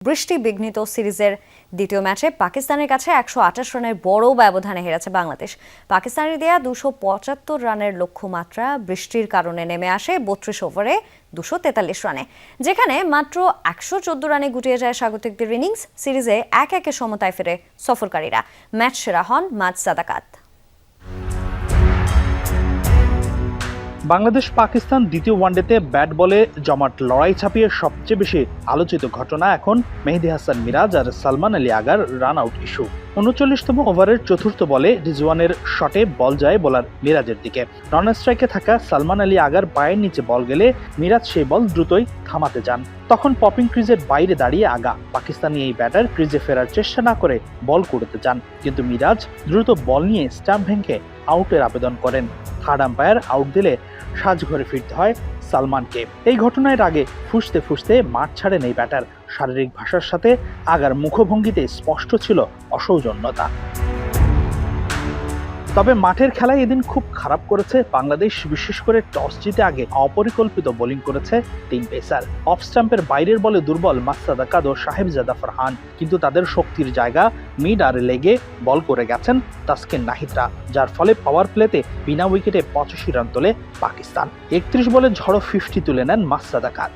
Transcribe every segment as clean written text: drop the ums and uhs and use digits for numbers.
বৃষ্টি বিঘ্নিত সিরিজের দ্বিতীয় ম্যাচে পাকিস্তানের কাছে 128 রানের বড় ব্যবধানে হেরেছে বাংলাদেশ। পাকিস্তানের দেয়া 275 রানের লক্ষ্যমাত্রা বৃষ্টির কারণে নেমে আসে 32 ওভারে 243 রানে, যেখানে মাত্র 114 রানে গুটিয়ে যায় স্বাগতিকদের ইনিংস। সিরিজে 1-1 সমতায় ফেরে সফরকারীরা। ম্যাচ সেরা হন মাজ সাদাকাত। বাংলাদেশ পাকিস্তান দ্বিতীয় ওয়ানডেতে ব্যাট বলে জমাট লড়াই ছাপিয়ে সবচেয়ে বেশি আলোচিত ঘটনা এখন মেহেদী হাসান মিরাজ আর সালমান আলী আগার রান আউট ইস্যু। 39তম ওভারের চতুর্থ বলে রিজওয়ানের শটে বল যায় বোলার মিরাজের দিকে। নন স্ট্রাইকে থাকা সালমান আলী আগার পায়ের নিচে বল গেলে মিরাজ সেই বল দ্রুতই থামাতে যান। তখন পপিং ক্রিজের বাইরে দাঁড়িয়ে আগা পাকিস্তানি এই ব্যাটার ক্রিজে ফেরার চেষ্টা না করে বল করতে যান, কিন্তু মিরাজ দ্রুত বল নিয়ে স্টাম্প ভেঙে আউটের আবেদন করেন। থার্ড আম্পায়ার আউট দিলে সাজঘরে ফিরতে হয় সালমানকে। এই ঘটনার আগে ফুঁসতে ফুঁসতে মাঠ ছাড়েন এই ব্যাটার। শারীরিক ভাষার সাথে আগার মুখভঙ্গিতে স্পষ্ট ছিল অসৌজন্যতা। তবে মাঠের খেলায় এদিন খুব খারাপ করেছে বাংলাদেশ। বিশেষ করে টস জিতে আগে অপরিকল্পিত বোলিং করেছে 3 পেসার। অফ স্টাম্পের বাইরের বলে দুর্বল মাজ সাদাকাত ও সাহেবজাদা ফারহান, কিন্তু তাদের শক্তির জায়গা মিড আর লেগে বল করে গেছেন তাসকিন নাহিদরা, যার ফলে পাওয়ার প্লেতে বিনা উইকেটে 85 রান তোলে পাকিস্তান। 31 বলে ঝড়ো 50 তুলে নেন মাজ সাদাকাত।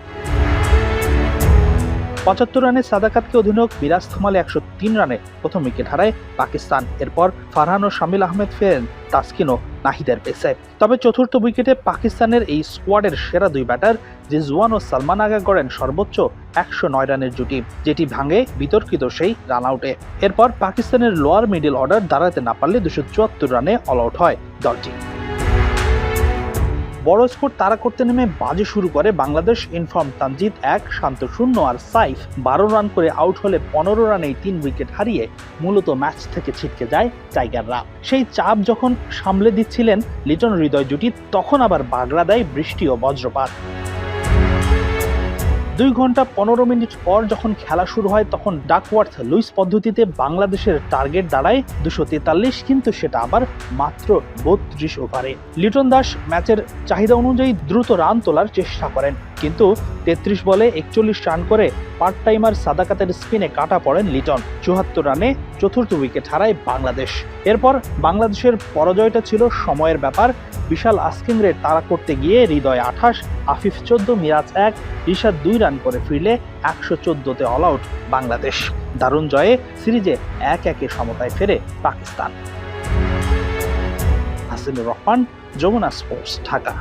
75 রানে সাদাকাতকে অধিনায়ক মিরাজ থামালে 103 রানে প্রথম উইকেট হারায় পাকিস্তান। এরপর ফারহান ও শামিল আহমেদ ফেরেন তাসকিন ও নাহিদের পেসে। তবে চতুর্থ উইকেটে পাকিস্তানের এই স্কোয়াডের সেরা দুই ব্যাটার রিজওয়ান ও সালমান আগা গড়েন সর্বোচ্চ 109 রানের জুটি, যেটি ভাঙে বিতর্কিত সেই রান আউটে। এরপর পাকিস্তানের লোয়ার মিডল অর্ডার দাঁড়াতে না পারলে 274 রানে অল আউট হয় দলটি। বড় স্কোর তাড়া করতে নেমে বাজে শুরু করে বাংলাদেশ। ইনফর্ম তানজিদ 1, শান্ত 0 আর সাইফ 12 রান করে আউট হলে 15 রানেই 3 উইকেট হারিয়ে মূলত ম্যাচ থেকে ছিটকে যায় টাইগাররা। সেই চাপ যখন সামলে দিচ্ছিলেন লিটন হৃদয় জুটি, তখন আবার বাগড়া দেয় বৃষ্টি ও বজ্রপাত। 2 ঘন্টা 15 মিনিট পর যখন খেলা শুরু হয় তখন ডাকওয়ার্থ লুইস পদ্ধতিতে বাংলাদেশের টার্গেট দাঁড়ায় 243, কিন্তু সেটা আবার মাত্র 32 ওভারে। লিটন দাস ম্যাচের চাহিদা অনুযায়ী দ্রুত রান তোলার চেষ্টা করেন, কিন্তু 33 বলে 41 রান করে পার্ট টাইমার সাদাকাতের স্পিনে কাটা পড়েন লিটন। 74 রানে চতুর্থ উইকেট হারায় বাংলাদেশ। এরপর বাংলাদেশের পরাজয়টা ছিল সময়ের ব্যাপার। বিশাল আস্কিংরে তাড়া করতে গিয়ে হৃদয় 28, আফিফ 14, মিরাজ 1, রিশাদ 2 রান করে ফিরলে 114তে অল আউট বাংলাদেশ। দারুণ জয়ে সিরিজে 1-1 সমতায় ফেরে পাকিস্তান। হাসিনুর রহমান, যমুনা স্পোর্টস, ঢাকা।